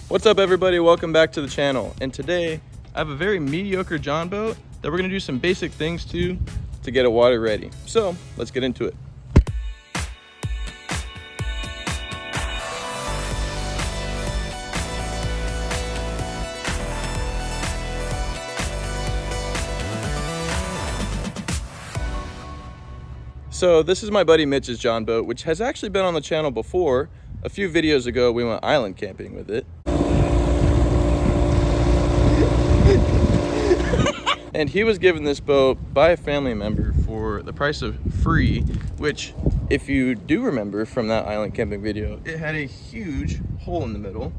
What's up everybody, welcome back to the channel. And today I have a very mediocre John boat that we're gonna do some basic things to get it water ready. So let's get into it. So this is my buddy Mitch's John boat, which has actually been on the channel before. A few videos ago, we went island camping with it. And he was given this boat by a family member for the price of free, which, if you do remember from that island camping video, it had a huge hole in the middle,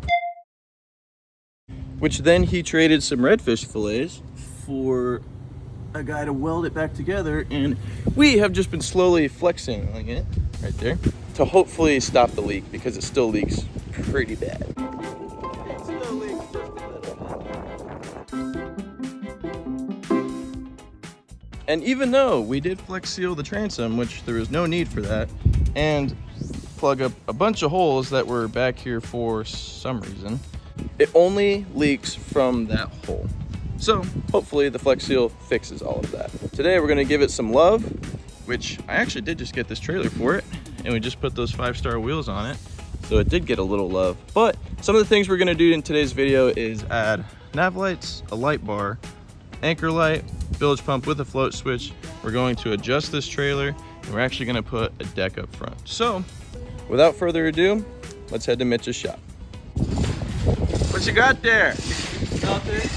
which then he traded some redfish fillets for a guy to weld it back together, and we have just been slowly flexing it right there to hopefully stop the leak, because it still leaks pretty bad. It still leaks just a little bit. And even though we did flex seal the transom, which there was no need for that, and plug up a bunch of holes that were back here for some reason, it only leaks from that hole. So hopefully the flex seal fixes all of that. Today we're gonna give it some love, which I actually did just get this trailer for it, and we just put those 5-star wheels on it. So it did get a little love. But some of the things we're gonna do in today's video is add nav lights, a light bar, anchor light, bilge pump with a float switch. We're going to adjust this trailer, and we're actually gonna put a deck up front. So without further ado, let's head to Mitch's shop. What you got there? Nothing.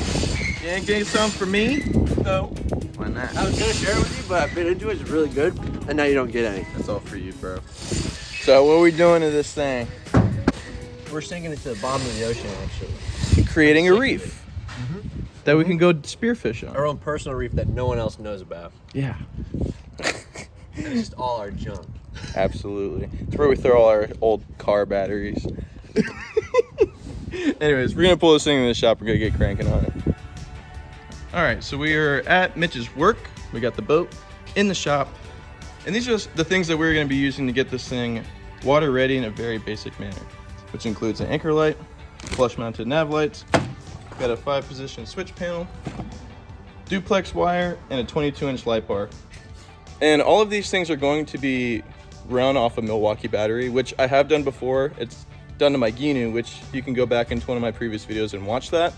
You ain't getting something for me? No. Why not? I was gonna share it with you, but I've been into it. It's really good, and now you don't get any. That's all for you, bro. So what are we doing to this thing? We're sinking it to the bottom of the ocean, actually. Creating a reef that we can go spearfish on. Our own personal reef that no one else knows about. Yeah. And it's just all our junk. Absolutely. It's where we throw all our old car batteries. Anyways, we're gonna pull this thing in the shop. We're gonna get cranking on it. All right, so we are at Mitch's work. We got the boat in the shop. And these are just the things that we're gonna be using to get this thing water ready in a very basic manner, which includes an anchor light, flush mounted nav lights, got a 5-position switch panel, duplex wire, and a 22-inch light bar. And all of these things are going to be run off a Milwaukee battery, which I have done before. It's done to my Ginu, which you can go back into one of my previous videos and watch that.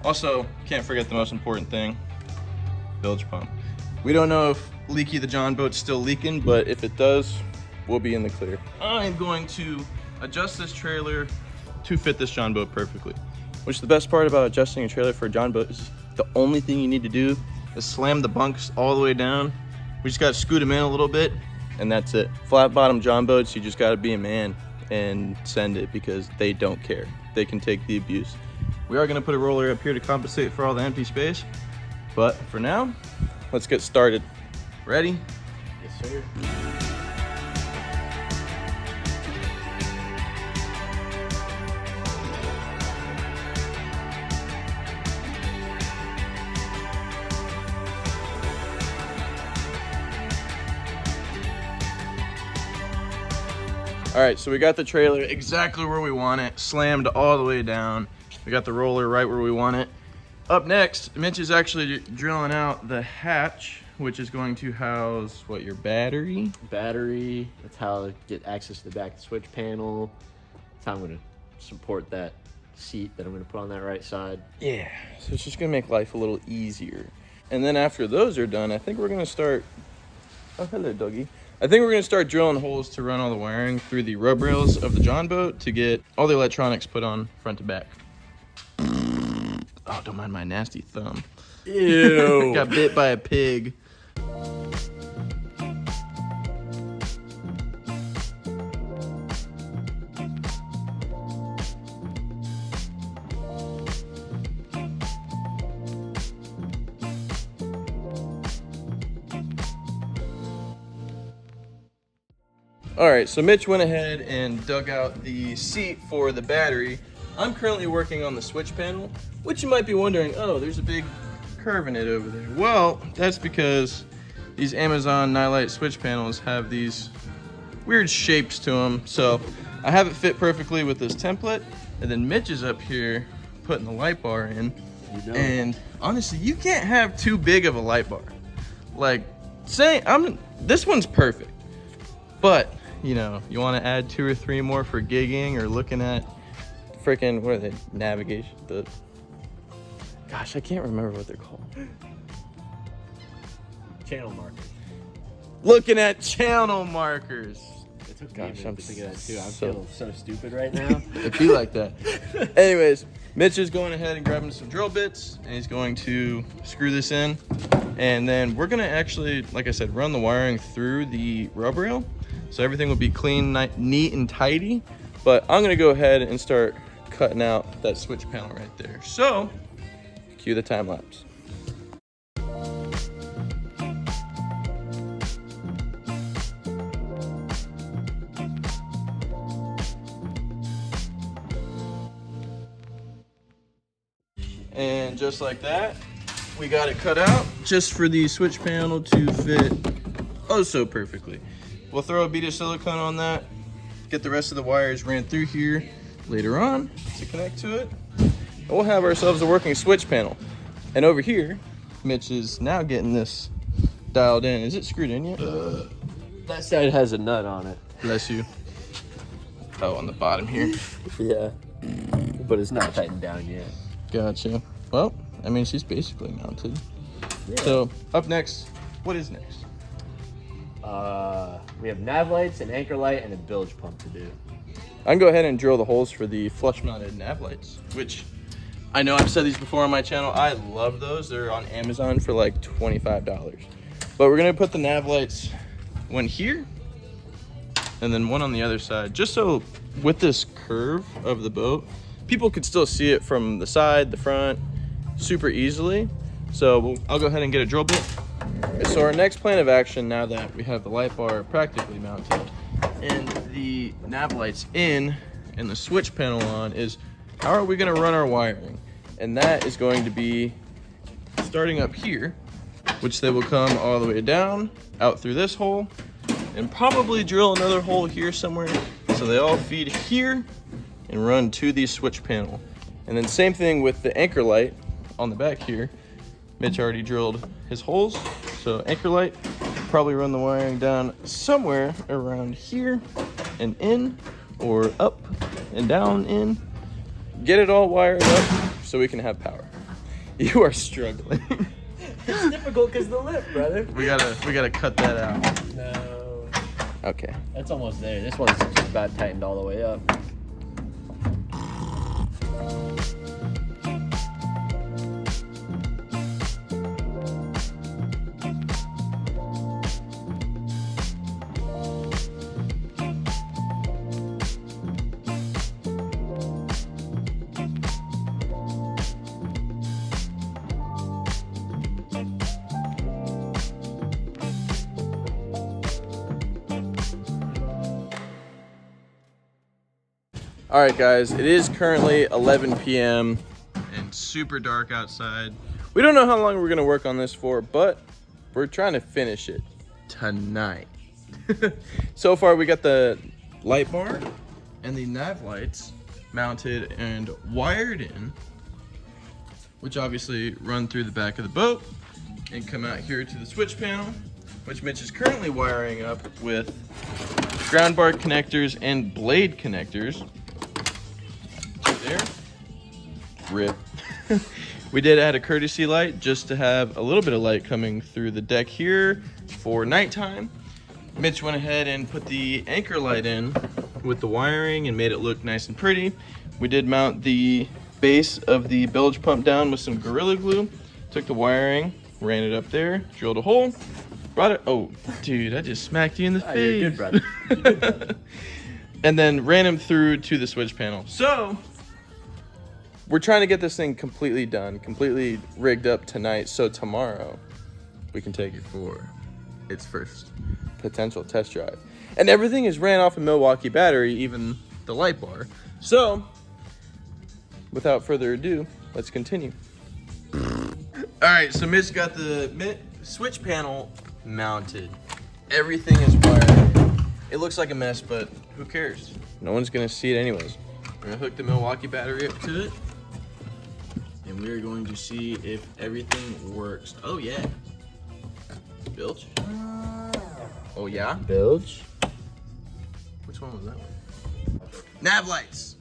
Also, can't forget the most important thing, bilge pump. We don't know if Leaky the John boat's still leaking, but if it does, we'll be in the clear. I'm going to adjust this trailer to fit this John boat perfectly. Which the best part about adjusting a trailer for a John boat is the only thing you need to do is slam the bunks all the way down. We just gotta scoot them in a little bit, and that's it. Flat bottom John boats, you just gotta be a man and send it, because they don't care. They can take the abuse. We are gonna put a roller up here to compensate for all the empty space, but for now, let's get started. Ready? Yes, sir. All right, so we got the trailer exactly where we want it, slammed all the way down. We got the roller right where we want it. Up next, Mitch is actually drilling out the hatch, which is going to house, what, your battery? Battery. That's how I get access to the back switch panel. That's how I'm gonna support that seat that I'm gonna put on that right side. Yeah, so it's just gonna make life a little easier. And then after those are done, I think we're gonna start, oh, hello, doggy. I think we're gonna start drilling holes to run all the wiring through the rub rails of the John boat to get all the electronics put on front to back. Oh, don't mind my nasty thumb. Ew. Got bit by a pig. All right, so Mitch went ahead and dug out the seat for the battery. I'm currently working on the switch panel, which you might be wondering, oh, there's a big curve in it over there. Well, that's because these Amazon Nightlight switch panels have these weird shapes to them. So I have it fit perfectly with this template, And then Mitch is up here putting the light bar in. You know. And honestly, you can't have too big of a light bar. Like, this one's perfect. But, you know, you want to add 2 or 3 more for gigging or looking at freaking, what are they? Navigation. Gosh, I can't remember what they're called. Channel marker. Looking at channel markers. It took Gosh, me a I'm minute to think of that too. I'm so- feeling so stupid right now. It'd be like that. Anyways, Mitch is going ahead and grabbing some drill bits, and he's going to screw this in. And then we're gonna actually, like I said, run the wiring through the rub rail. So everything will be clean, neat, and tidy. But I'm gonna go ahead and start cutting out that switch panel right there. So, cue the time lapse. And just like that, we got it cut out just for the switch panel to fit oh so perfectly. We'll throw a bead of silicone on that, get the rest of the wires ran through here later on to connect to it. And we'll have ourselves a working switch panel. And over here, Mitch is now getting this dialed in. Is it screwed in yet? That side has a nut on it. Bless you. Oh, on the bottom here. Yeah. But it's not tightened down yet. Gotcha. Well, I mean, she's basically mounted. Yeah. So, up next, what is next? We have nav lights, an anchor light, and a bilge pump to do. I can go ahead and drill the holes for the flush-mounted nav lights, which I know I've said these before on my channel. I love those. They're on Amazon for like $25. But we're gonna put the nav lights one here, and then one on the other side, just so with this curve of the boat, people could still see it from the side, the front, super easily. So I'll go ahead and get a drill bit. So our next plan of action, now that we have the light bar practically mounted and the nav lights in and the switch panel on, is how are we gonna run our wiring? And that is going to be starting up here, which they will come all the way down, out through this hole, and probably drill another hole here somewhere. So they all feed here and run to the switch panel. And then same thing with the anchor light on the back here. Mitch already drilled his holes. So anchor light, probably run the wiring down somewhere around here and in, or up and down in. Get it all wired up so we can have power. You are struggling. It's difficult because the lip, brother. we gotta cut that out. No. Okay. That's almost there. This one's just about tightened all the way up. All right, guys, it is currently 11 p.m. and super dark outside. We don't know how long we're gonna work on this for, but we're trying to finish it tonight. So far, we got the light bar and the nav lights mounted and wired in, which obviously run through the back of the boat and come out here to the switch panel, which Mitch is currently wiring up with ground bar connectors and blade connectors. There. Rip. We did add a courtesy light just to have a little bit of light coming through the deck here for nighttime. Mitch went ahead and put the anchor light in with the wiring and made it look nice and pretty. We did mount the base of the bilge pump down with some Gorilla Glue. Took the wiring, ran it up there, drilled a hole, brought it. Oh, dude, I just smacked you in the face. You're good, brother. You're good, brother. And then ran him through to the switch panel. So we're trying to get this thing completely done, completely rigged up tonight, so tomorrow we can take it for its first potential test drive. And everything is ran off a Milwaukee battery, even the light bar. So without further ado, let's continue. All right, so Mitch got the switch panel mounted. Everything is wired. It looks like a mess, but who cares? No one's gonna see it anyways. We're gonna hook the Milwaukee battery up to it. And we're going to see if everything works. Oh yeah. Bilge? Oh yeah? Bilge? Which one was that one? Nav lights.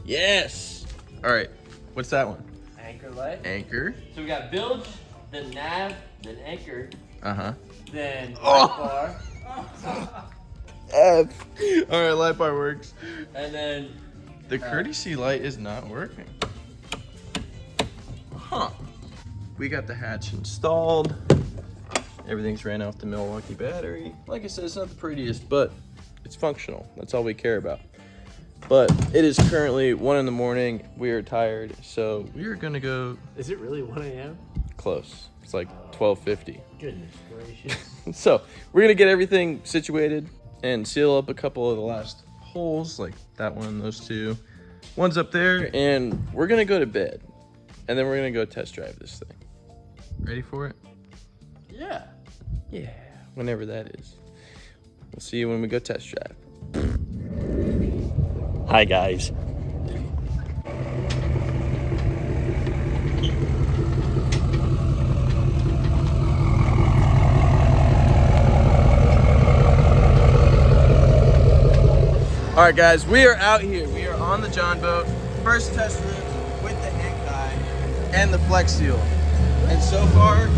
Yes. All right. What's that one? Anchor light. Anchor. So we got bilge, then nav, then anchor, Uh-huh. then Oh. light bar, F. All right, light bar works. and then The courtesy light is not working. Huh. We got the hatch installed. Everything's ran off the Milwaukee battery. Like I said, it's not the prettiest, but it's functional. That's all we care about. But it is currently 1 in the morning. We are tired, so we are gonna go is it really 1 a.m.? close. It's like 12:50. Goodness gracious. So we're gonna get everything situated and seal up a couple of the last holes, like that one, those two. One's up there, and we're gonna go to bed. And then we're gonna go test drive this thing. Ready for it? Yeah. Yeah, whenever that is. We'll see you when we go test drive. Hi guys. All right, guys, we are out here. We are on the John boat. First test run with the hangkai and the Flex Seal. And so far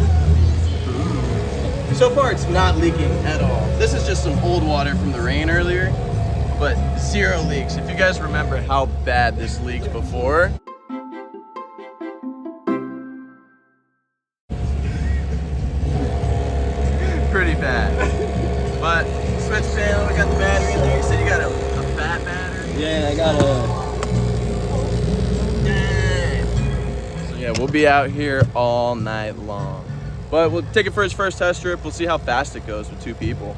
it's not leaking at all. This is just some old water from the rain earlier, but 0 leaks. If you guys remember how bad this leaked before. Pretty bad. But switch panel, we got the battery in there. You said you got a fat battery? Yeah, I got a. So yeah, we'll be out here all night long. But we'll take it for its first test trip. We'll see how fast it goes with 2 people.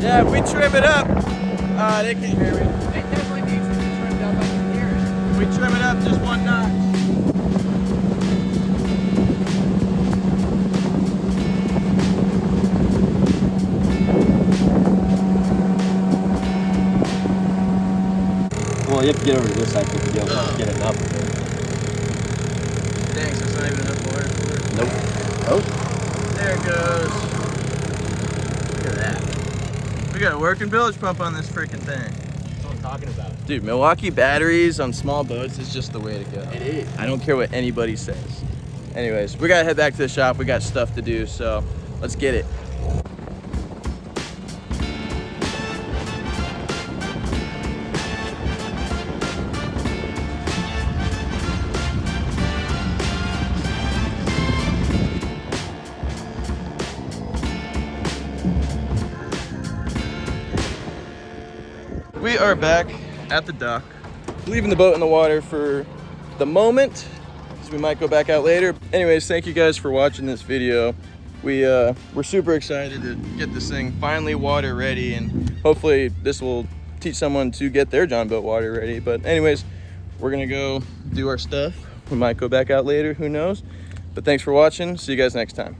Yeah, if we trim it up, they can hear me. It definitely needs to be trimmed up. I can hear it. If we trim it up just 1 notch. Well, you have to get over to this side to be able to get enough of it. Dang, so it's not even enough water for it. Nope. Oh. There it goes. Look at that. We got a working bilge pump on this freaking thing. That's what I'm talking about. Dude, Milwaukee batteries on small boats is just the way to go. It is. I don't care what anybody says. Anyways, we gotta head back to the shop. We got stuff to do, so let's get it. We are back at the dock, leaving the boat in the water for the moment, because we might go back out later. Anyways, thank you guys for watching this video. We're super excited to get this thing finally water ready, and hopefully this will teach someone to get their John boat water ready. But anyways, we're gonna go do our stuff. We might go back out later, who knows? But thanks for watching. See you guys next time.